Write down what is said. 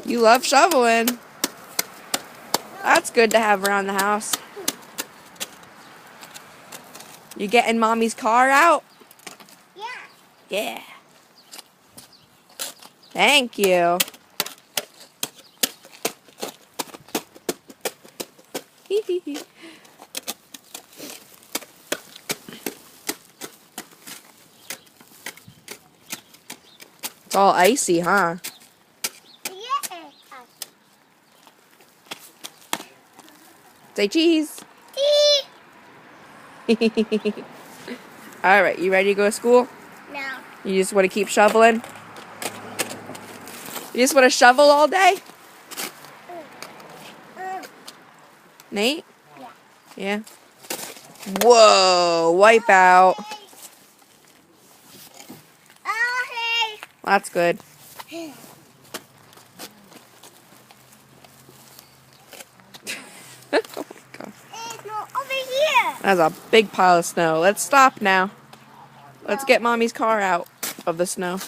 You love shoveling. That's good to have around the house. You getting Mommy's car out? Yeah. Yeah. Thank you. It's all icy, huh? Yeah. Say cheese. All right, you ready to go to school? No. You just want to keep shoveling? You just want to shovel all day? Nate? Yeah. Yeah. Whoa, wipe out. Oh, hey. That's good. Oh Oh my God. Hey, no, over here. That's a big pile of snow. Let's stop now. Let's No. get Mommy's car out of the snow.